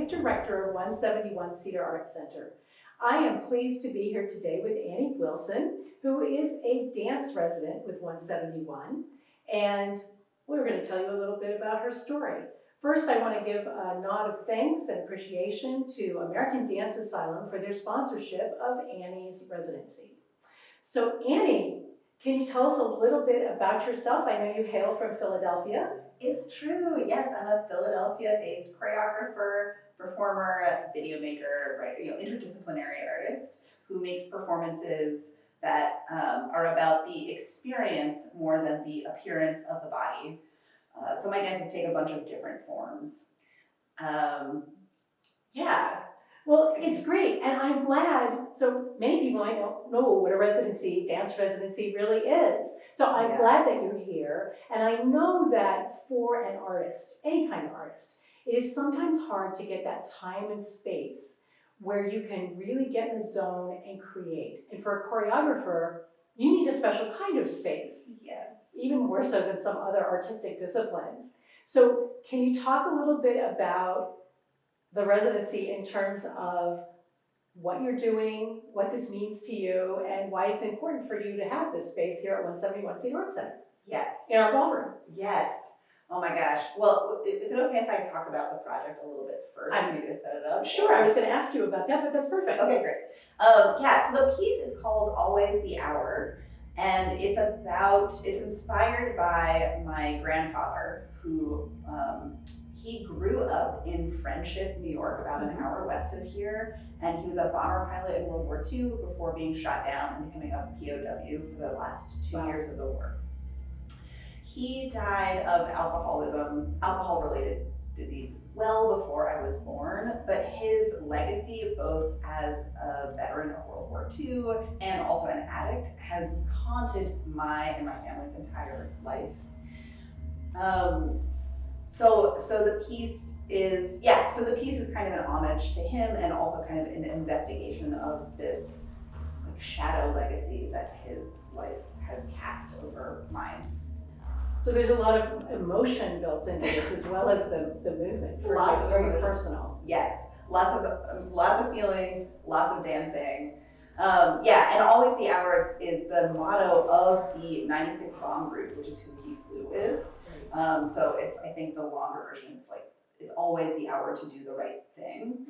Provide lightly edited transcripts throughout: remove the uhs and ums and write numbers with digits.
Executive Director of 171 Cedar Arts Center. I am pleased to be here today with Annie Wilson, who is a dance resident with 171, and we're going to tell you a little bit about her story. First, I want to give a nod of thanks and appreciation to American Dance Asylum for their sponsorship of Annie's residency. So Annie, can you tell us a little bit about yourself? I know you hail from Philadelphia. It's true, yes, I'm a Philadelphia-based choreographer, performer, video maker, right, interdisciplinary artist who makes performances that are about the experience more than the appearance of the body. So my dances take a bunch of different forms. Yeah. Well, it's great, and I'm glad, so many people I know what a residency, dance residency really is. So I'm glad that you're here, and I know that for an artist, any kind of artist, it is sometimes hard to get that time and space where you can really get in the zone and create. And for a choreographer, you need a special kind of space. Yes. Even more so than some other artistic disciplines. So can you talk a little bit about the residency in terms of what you're doing, what this means to you, and why it's important for you to have this space here at 171 Cedar Arts Center? Yes. In our ballroom. Yes. Oh my gosh. Well, is it okay if I talk about the project a little bit first, maybe to set it up? Sure, I was going to ask you about that, but that's perfect. Okay, great. Yeah, so the piece is called Always the Hour, and it's inspired by my grandfather, who he grew up in Friendship, New York, about an hour west of here, and he was a bomber pilot in World War II before being shot down and becoming a POW for the last 2 years of the war. He died of alcohol-related disease, well before I was born, but his legacy, both as a veteran of World War II and also an addict, has haunted my and my family's entire life. So the piece is kind of an homage to him and also kind of an investigation of this like shadow legacy that his life has cast over mine. So there's a lot of emotion built into this as well as the movement. Very personal. Yes, lots of feelings, lots of dancing. And Always the Hours is the motto of the 96 Bomb Group, which is who he flew with. So I think the longer version is like, it's always the hour to do the right thing.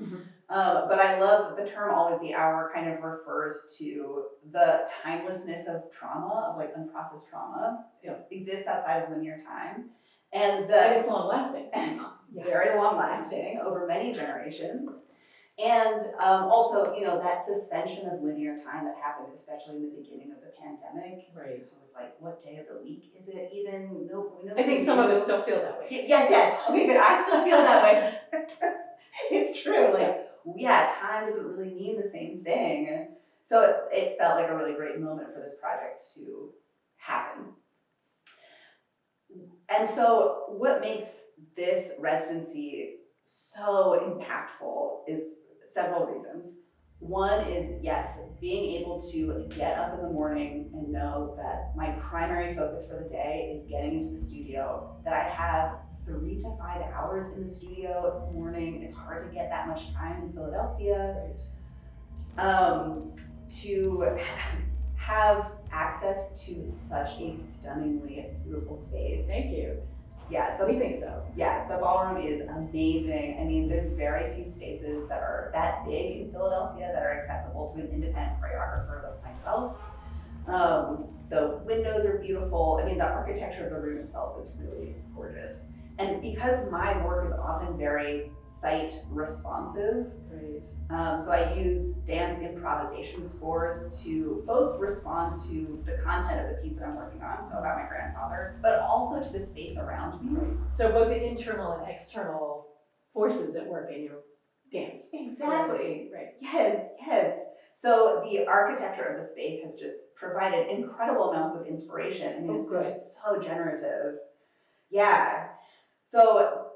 But I love that the term always the hour kind of refers to the timelessness of trauma, of like unprocessed trauma. It exists outside of linear time. And it's long lasting. Very long lasting over many generations. And also, that suspension of linear time that happened, especially in the beginning of the pandemic. Right. So it was like, what day of the week is it even? I think some of us still feel that way. Yes. Okay, good. I still feel that way. It's true. Time doesn't really mean the same thing. So it felt like a really great moment for this project to happen. And so what makes this residency so impactful is several reasons. One is, yes, being able to get up in the morning and know that my primary focus for the day is getting into the studio, that I have 3 to 5 hours in the studio in the morning. It's hard to get that much time in Philadelphia. To have access to such a stunningly beautiful space. Thank you. Yeah, we think so. Yeah, the ballroom is amazing. I mean, there's very few spaces that are that big in Philadelphia that are accessible to an independent choreographer like myself. The windows are beautiful. I mean, the architecture of the room itself is really gorgeous. And because my work is often very site responsive, so I use dance improvisation scores to both respond to the content of the piece that I'm working on, so about my grandfather, but also to the space around me. So both the internal and external forces at work in your dance. Exactly. Right. Yes. So the architecture of the space has just provided incredible amounts of inspiration. I mean, it's been so generative. Yeah. So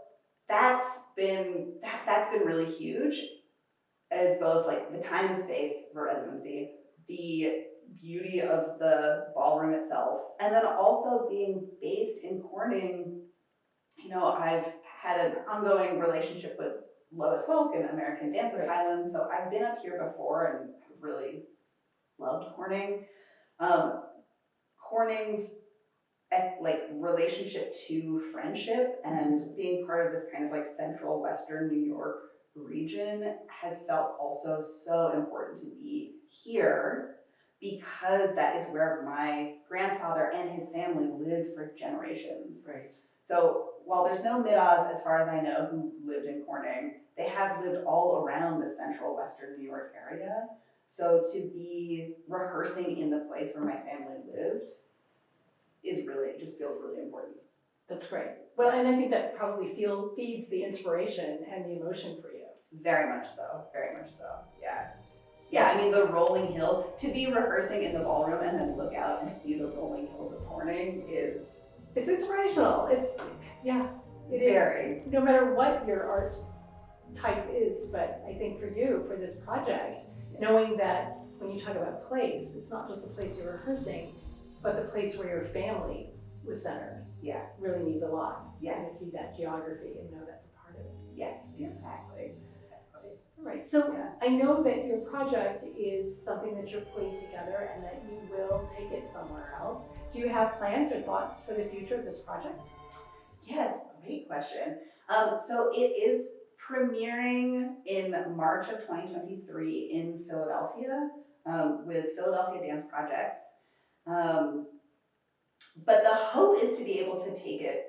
that's been really huge, as both like the time and space for residency, the beauty of the ballroom itself, and then also being based in Corning. I've had an ongoing relationship with Lois Polk and American Dance Right. Asylum. So I've been up here before and have really loved Corning. Um, Corning's like relationship to friendship and being part of this kind of like central Western New York region has felt also so important to be here because that is where my grandfather and his family lived for generations. Right. So while there's no Mid-Oz, as far as I know, who lived in Corning, they have lived all around the central Western New York area. So to be rehearsing in the place where my family lived is really, it just feels really important. That's great. Well, and I think that probably feeds the inspiration and the emotion for you. Very much so, very much so, yeah. Yeah, I mean, the rolling hills, to be rehearsing in the ballroom and then look out and see the rolling hills of Corning is... It's inspirational. Yeah, it is. Very. No matter what your art type is, but I think for you, for this project, knowing that when you talk about place, it's not just a place you're rehearsing, but the place where your family was centered. Yeah. Really means a lot. Yes. To see that geography and know that's a part of it. Yes, exactly. All right, so I know that your project is something that you're putting together and that you will take it somewhere else. Do you have plans or thoughts for the future of this project? Yes, great question. So it is premiering in March of 2023 in Philadelphia with Philadelphia Dance Projects. But the hope is to be able to take it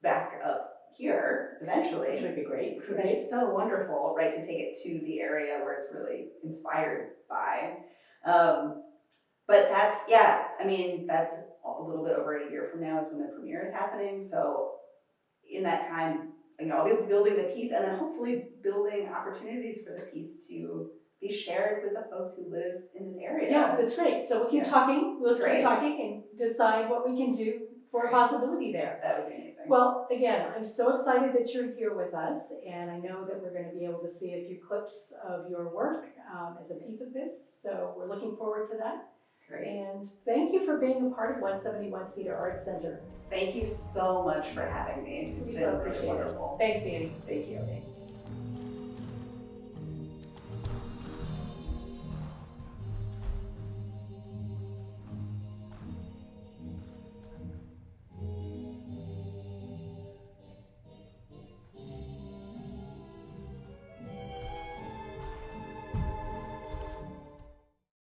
back up here eventually. Which would be great. Which would be so wonderful, right? To take it to the area where it's really inspired by. But that's, yeah, I mean, that's a little bit over a year from now is when the premiere is happening. So in that time, you know, I'll be building the piece and then hopefully building opportunities for the piece to be shared with the folks who live in this area. Yeah, that's great. So we'll keep talking. We'll Great. keep talking and decide what we can do for a possibility there. That would be amazing. Well, again, I'm so excited that you're here with us, and I know that we're going to be able to see a few clips of your work as a piece of this. So we're looking forward to that. Great. And thank you for being a part of 171 Cedar Arts Center. Thank you so much for having me. We It's so been appreciate really wonderful. it. Thanks, Annie. Thank you. Thanks.